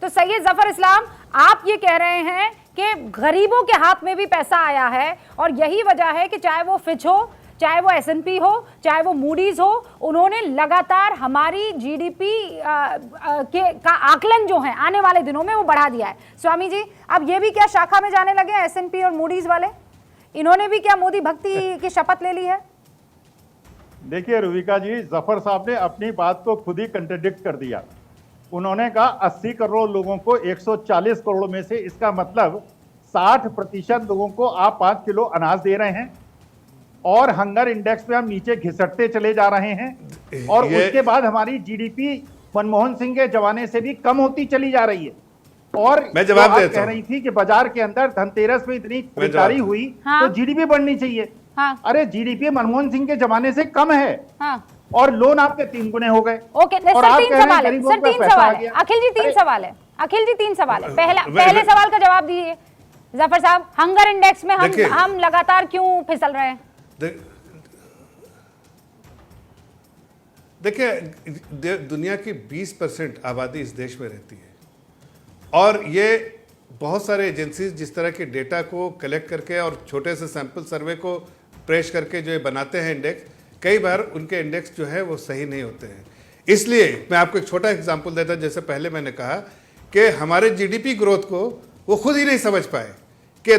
तो सैयद जफर इस्लाम, आप ये कह रहे हैं कि गरीबों के हाथ में भी पैसा आया है और यही वजह है कि चाहे वो फिच हो, चाहे वो S&P हो, चाहे वो मूडीज हो, उन्होंने लगातार हमारी जीडीपी का आकलन जो है आने वाले दिनों में वो बढ़ा दिया है। स्वामी जी, अब ये भी क्या शाखा में जाने लगे हैं S&P और मूडीज वाले? इन्होंने भी क्या मोदी भक्ति की शपथ ले ली है? देखिए रुबिका जी, जफर साहब ने अपनी बात को खुद ही कंट्रडिक्ट कर दिया। उन्होंने कहा 80 करोड़ लोगों को 140 करोड़ में से, इसका मतलब 60% लोगों को आप 5 किलो अनाज दे रहे हैं और हंगर इंडेक्स पे हम नीचे घिसटते चले जा रहे हैं और उसके बाद हमारी जीडीपी मनमोहन सिंह के जमाने से भी कम होती चली जा रही है। और मैं जवाब देता कह रही थी कि बाजार के अंदर धनतेरस में इतनी खरीदारी हुई तो जीडीपी बढ़नी चाहिए। अरे जीडीपी मनमोहन सिंह के जमाने से कम है और लोन आपके 3 गुने हो गए। ओके सर, 3 सवाल है। सर 3 सवाल है। अखिल जी 3 सवाल है। अखिल जी 3 सवाल है। पहले सवाल का जवाब दीजिए जफर साहब। हंगर इंडेक्स में हम लगातार क्यों फिसल रहे हैं? देखिए, दुनिया की 20% आबादी इस देश में रहती है और ये बहुत सारे एजेंसीज जिस तरह के डेटा को कलेक्ट करके और छोटे से सैंपल सर्वे को प्रेश करके जो ये बनाते हैं इंडेक्स, कई बार उनके इंडेक्स जो है वो सही नहीं होते हैं। इसलिए मैं आपको एक छोटा एग्जांपल देता, जैसे पहले मैंने कहा कि हमारे जीडीपी ग्रोथ को वो खुद ही नहीं समझ पाए कि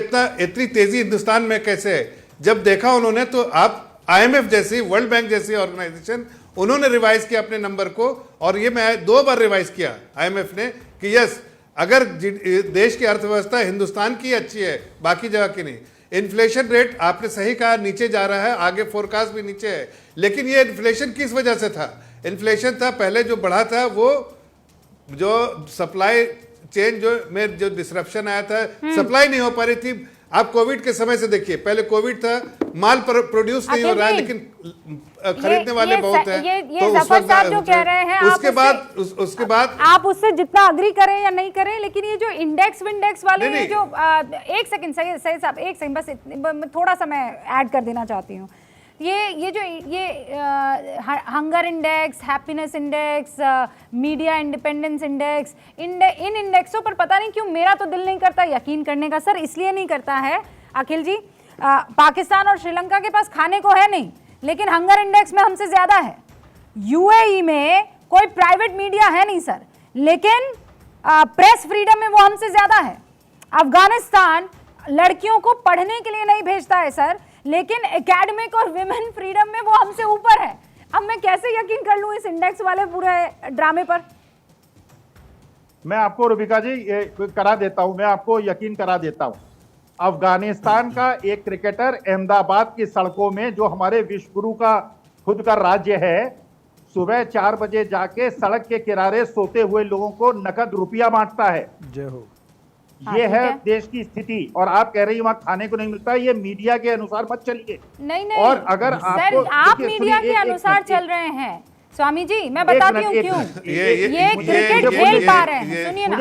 इतनी तेज़ी हिंदुस्तान में कैसे है। जब देखा उन्होंने तो आप IMF जैसी, वर्ल्ड बैंक जैसी ऑर्गेनाइजेशन, उन्होंने रिवाइज किया अपने नंबर को और ये मैं 2 बार रिवाइज किया IMF ने कि यस, अगर देश की अर्थव्यवस्था हिंदुस्तान की अच्छी है, बाकी जगह की नहीं। इन्फ्लेशन रेट आपने सही कहा नीचे जा रहा है, आगे फोरकास्ट भी नीचे है, लेकिन ये इन्फ्लेशन किस वजह से था? इन्फ्लेशन था पहले जो बढ़ा था वो जो सप्लाई चेन जो डिसरप्शन आया था, सप्लाई नहीं हो पा रही थी। आप कोविड के समय से देखिए, पहले कोविड था, माल प्रोड्यूस नहीं हो रहा है लेकिन खरीदने वाले बहुत हैं। ये जफर साहब जो कह रहे हैं, उसके बाद आप उससे जितना अग्री करें या नहीं करें, लेकिन ये जो इंडेक्स विंडेक्स वाले ये जो एक सेकंड सही साहब, एक सेकंड बस थोड़ा सा मैं ऐड कर देना चाहती हूँ। ये जो hunger index, happiness index, media independence index, इन इंडेक्सों पर पता नहीं क्यों मेरा तो दिल नहीं करता यकीन करने का। सर इसलिए नहीं करता है अखिल जी, पाकिस्तान और श्रीलंका के पास खाने को है नहीं, लेकिन हंगर इंडेक्स में हमसे ज्यादा है। UAE में कोई प्राइवेट मीडिया है नहीं सर, लेकिन प्रेस फ्रीडम में वो हमसे ज्यादा है। अफगानिस्तान लड़कियों को पढ़ने के लिए नहीं भेजता है सर, लेकिन एकेडमिक और विमेन फ्रीडम में वो हमसे ऊपर है। अब मैं कैसे यकीन कर लूं इस इंडेक्स वाले पूरे ड्रामे पर? मैं आपको रुबिका जी करा देता हूं, मैं आपको यकीन करा देता हूं। अफगानिस्तान का एक क्रिकेटर अहमदाबाद की सड़कों में, जो हमारे विश्वगुरु का खुद का राज्य है, सुबह 4 बजे जाके सड़क के किनारे सोते हुए लोगों को नकद रुपया बांटता है। जय हो। ये है देश की स्थिति। और आप कह रही हैं वहां खाने को नहीं मिलता, ये मीडिया के अनुसार मत चलिए। नहीं और अगर सर आप मीडिया के अनुसार चल रहे हैं स्वामी जी, मैं बताती हूँ क्यों। ये क्रिकेट खेल पा रहे हैं। सुनिए ना,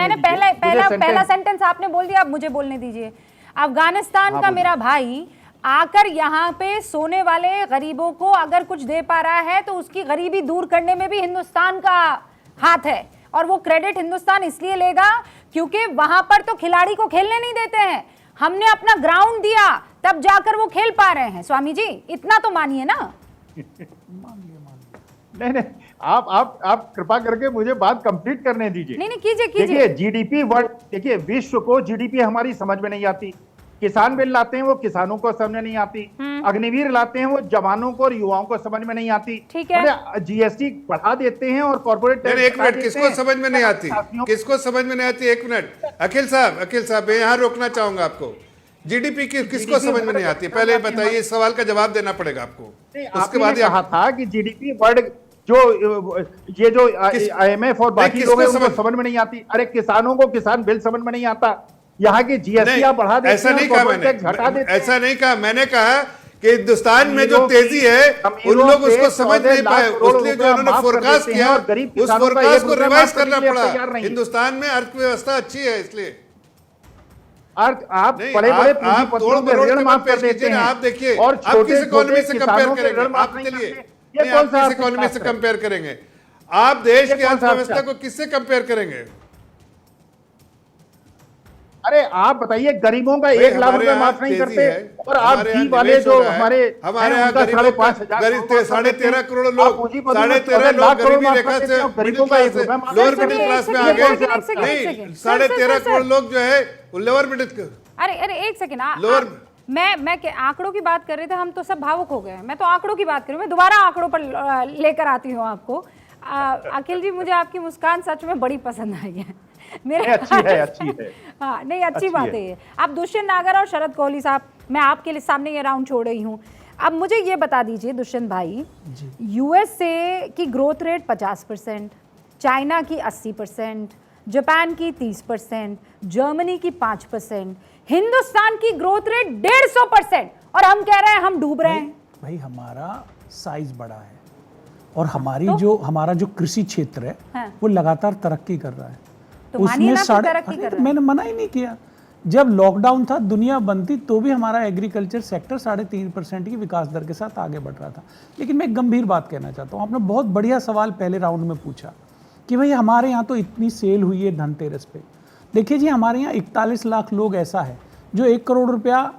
मैंने पहला सेंटेंस आपने बोल दिया, अब मुझे बोलने दीजिए। अफगानिस्तान का मेरा भाई आकर यहाँ पे सोने वाले गरीबों को अगर कुछ दे पा रहा है तो उसकी गरीबी दूर करने में भी हिंदुस्तान का हाथ है, और वो क्रेडिट हिंदुस्तान इसलिए लेगा क्योंकि वहां पर तो खिलाड़ी को खेलने नहीं देते हैं। हमने अपना ग्राउंड दिया तब जाकर वो खेल पा रहे हैं। स्वामी जी इतना तो मानिए ना। नहीं, आप कृपा करके मुझे बात कंप्लीट करने दीजिए। नहीं कीजिए। देखिए जीडीपी वर्ल्ड, देखिए विश्व को जीडीपी हमारी समझ में नहीं आती। किसान बिल लाते हैं वो किसानों को समझ में नहीं आती, अग्निवीर लाते हैं वो जवानों को और युवाओं को समझ में नहीं आती। ठीक है, जीएसटी बढ़ा देते हैं और कॉर्पोरेट टैक्स। एक मिनट, किसको समझ में नहीं आती? किसको समझ में नहीं आती? एक मिनट अखिल साहब मैं यहाँ रोकना चाहूंगा आपको। जीडीपी किसको समझ में नहीं आती? पहले बताइए, इस सवाल का जवाब देना पड़ेगा आपको। उसके बाद कहा था कि जीडीपी वर्ल्ड जो IMF और बाकी लोग हैं उनको समझ में नहीं आती। अरे किसानों को किसान बिल समझ में नहीं आता, यहाँ की जीएसटी बढ़ा देते हैं, ऐसा नहीं कहा मैंने, ऐसा नहीं कहा। मैंने कहा कि हिंदुस्तान में जो तेजी है उन लोग उसको समझ नहीं पाए, इसलिए जो उन्होंने फोरकास्ट किया उस फोरकास्ट को रिवाइज करना पड़ा। हिंदुस्तान में अर्थव्यवस्था अच्छी है, इसलिए आप बड़े-बड़े पूंजीपतियों के ऋण माफ कर देते हैं। आप देखिए, आप किस इकोनॉमी से कंपेयर करेंगे? आप चलिए, आप किस इकोनॉमी से कंपेयर करेंगे? आप देश ये की कौन सा अर्थव्यवस्था अच्छा? को किससे कंपेयर करेंगे? अरे आप बताइए, गरीबों का भाई, 1 लाख हमारे रुपए यहाँ माफ नहीं तेजी करते, है, और आप हमारे यहाँ जी वाले निवेश हो जो रहा है, हमारे हमारे हैं, यहाँ उनका गरीबों 5,500 का करोड़ माफ कर देते 13.5 हैं। करोड़ आप लोग, पूंजीपति 13.5 लाख लोग करोड़ गरीबी माफ रेखा कर देते से, हैं, और मिडिल गरीबों का क्लास 1 से, रुपया माफ लोअर कर मिडिल देते हैं। क्लास में एक आ सेकंड, गए। एक सेकंड, एक नहीं, सेकंड। 13.5 सर, करोड़ लोग जो है वो लोअर मिडिल। अरे एक सेकंड, लोअर मैं आंकड़ों की बात कर रहे थे, हम तो सब भावुक हो गए। मैं तो आंकड़ों की बात कर रही हूँ, मैं दोबारा आंकड़ों पर लेकर आती हूँ आपको। अखिल जी, मुझे आपकी मुस्कान सच में बड़ी पसंद आई है। मेरे अच्छी है, अच्छी है। हाँ नहीं, अच्छी अच्छी बात है ये। अब दुष्यंत नागर और शरद कोहली साहब, मैं आपके लिए सामने ये राउंड छोड़ रही हूँ। अब मुझे ये बता दीजिए दुष्यंत भाई, यूएसए की ग्रोथ रेट 50%, चाइना की 80%, जापान की 30%, जर्मनी की 5%, हिंदुस्तान की ग्रोथ रेट 150%, और हम कह रहे हैं हम डूब रहे हैं। भाई हमारा साइज बड़ा है, और हमारी तो? हमारा जो कृषि क्षेत्र है हाँ। वो लगातार तरक्की कर रहा है। तो मानिए ना, फिर तरक्की अरे कर तो रहा है। मैंने मना ही नहीं किया। जब लॉकडाउन था, दुनिया बंद थी, तो भी हमारा एग्रीकल्चर सेक्टर 3.5% की विकास दर के साथ आगे बढ़ रहा था। लेकिन मैं एक गंभीर बात कहना चाहता हूँ। आपने बहुत बढ़िया सवाल पहले राउंड में पूछा कि भाई हमारे यहाँ तो इतनी सेल हुई है धनतेरस पे। देखिए जी, हमारे यहाँ 41 लाख लोग ऐसा है जो 1 करोड़ रुपया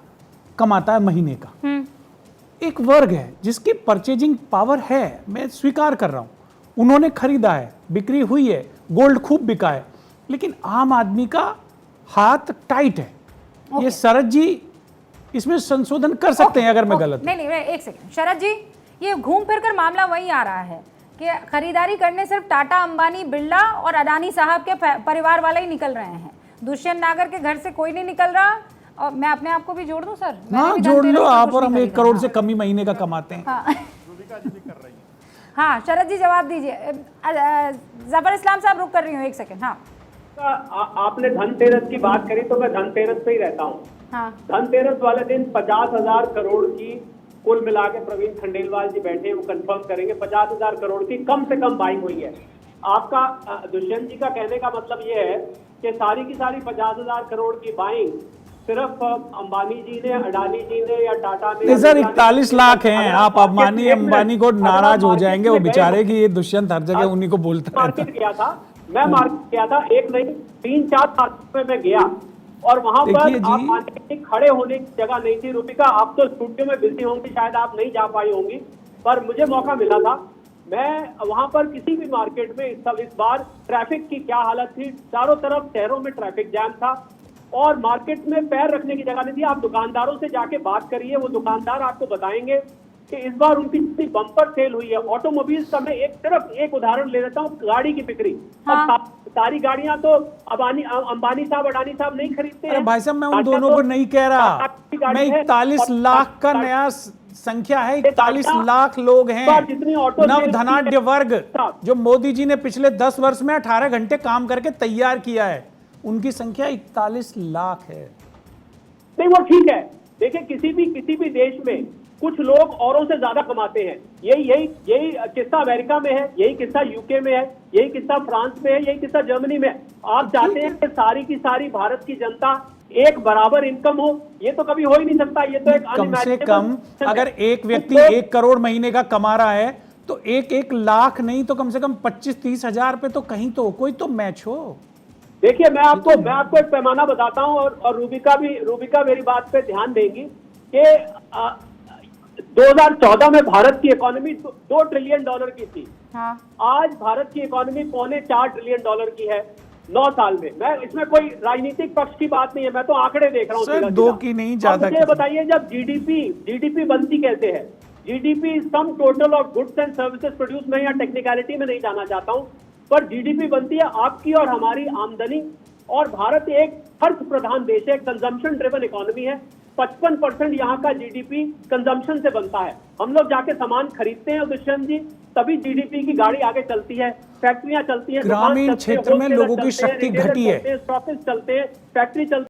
कमाता है महीने का। एक वर्ग है जिसकी परचेजिंग पावर है, मैं स्वीकार कर रहा हूँ। उन्होंने खरीदा है, बिक्री हुई है, गोल्ड खूब बिका है, लेकिन आम आदमी का हाथ टाइट है। ये शरद जी इसमें संशोधन कर सकते हैं अगर मैं गलत हूं। नहीं, एक सेकंड शरद जी, ये घूम फिर कर मामला वही आ रहा है कि खरीदारी करने सिर्फ टाटा, अंबानी, बिरला और अडानी साहब के परिवार वाले ही निकल रहे हैं। दुष्यंत नागर के घर से कोई नहीं निकल रहा। और मैं अपने आप को भी जोड़ दूं सर? हाँ, जोड़ लो आप, और हम 1 करोड़ से कम ही महीने का कमाते हैं। हाँ शरद जी जवाब दीजिए। जफर इस्लाम साहब रुक कर रही हूँ, 1 सेकंड। हाँ आपने धनतेरस की बात करी तो मैं धनतेरस पे ही रहता हूँ। हाँ धनतेरस वाले दिन 50,000 करोड़ की कुल मिला के प्रवीण खंडेलवाल जी बैठे हैं, वो कंफर्म करेंगे 50,000 करोड़ की कम से कम बाइंग हुई है। आपका दुष्यंत जी का कहने का मतलब ये है कि सारी की सारी 50,000 करोड़ की बाइंग सिर्फ अंबानी जी ने, अडानी जी ने या टाटा ने। नहीं सर, 41 लाख हैं। आप अंबानी को नाराज हो जाएंगे, वो बेचारे की ये दुष्यंत हर जगह उन्हीं को बोलता रहता मार्केट गया था, मैं मार्केट गया था, एक नहीं 3-4 मार्केट में मैं गया, और वहां पर आप आने के खड़े होने की जगह नहीं थी। रूबिका, आप तो स्टूडियो में बिजी होंगी, शायद आप नहीं जा पाई होंगी, पर मुझे मौका मिला था। मैं वहां पर किसी भी मार्केट में इस बार ट्रैफिक की क्या हालत थी, चारों तरफ शहरों में ट्रैफिक जैम था, और मार्केट में पैर रखने की जगह नहीं थी। आप दुकानदारों से जाके बात करिए, वो दुकानदार आपको बताएंगे कि इस बार उनकी जितनी बम्पर सेल हुई है ऑटोमोबाइल्स का। मैं सिर्फ एक उदाहरण ले लेता हूँ, गाड़ी की बिक्री। हाँ। सारी गाड़ियां तो अंबानी साहब, अडानी साहब नहीं खरीदते है। हैं। भाई साहब, मैं उन टाटा दोनों तो को नहीं कह रहा, टाटा की गाड़ी मैं है, 41 और लाख का नया संख्या है। 41 लाख लोग हैं, जितनी ऑटो नव सेल धनाढ्य वर्ग, साहब। जो मोदी जी ने पिछले 10 वर्ष में 18 घंटे काम करके तैयार किया है, उनकी संख्या 41 लाख है। नहीं, वो ठीक है। देखिए, किसी भी देश में कुछ लोग औरों से ज्यादा कमाते हैं। यही किस्सा अमेरिका में है, यही किस्सा यूके में है, यही किस्सा फ्रांस में है, यही किस्सा जर्मनी में है। आप चाहते हैं कि सारी की सारी भारत की जनता एक बराबर इनकम हो, ये तो कभी हो ही नहीं सकता। ये तो एक कम से कम अगर एक व्यक्ति 1 करोड़ महीने का कमा रहा है तो 1 लाख नहीं तो कम से कम 25-30 हजार पे तो कहीं तो कोई तो मैच हो। देखिए, मैं आपको एक पैमाना बताता हूं, और रूबिका मेरी बात पे ध्यान देंगी कि 2014 में भारत की इकोनॉमी $2 ट्रिलियन की थी। हाँ। आज भारत की इकोनॉमी $4.25 ट्रिलियन की है 9 साल में। मैं इसमें कोई राजनीतिक पक्ष की बात नहीं है, मैं तो आंकड़े देख रहा हूँ। सर, 2 की नहीं, ज्यादा मुझे बताइए, जब जीडीपी बनती कैसे है? GDP sum total of goods and services produce. मैं यहाँ टेक्निकलिटी में नहीं जाना चाहता हूँ, पर जीडीपी बनती है आपकी और हमारी आमदनी। और भारत एक खर्च प्रधान देश है, कंजम्पशन ड्रिवन इकोनॉमी है। 55% यहाँ का जीडीपी कंजम्पशन से बनता है। हम लोग जाके सामान खरीदते हैं दुष्यंत जी, तभी जीडीपी की गाड़ी आगे चलती है, फैक्ट्रियां चलती हैं, ग्रामीण क्षेत्र में लोगों की शक्ति घटी है, स्टॉकिस्ट चलते हैं, फैक्ट्री चलती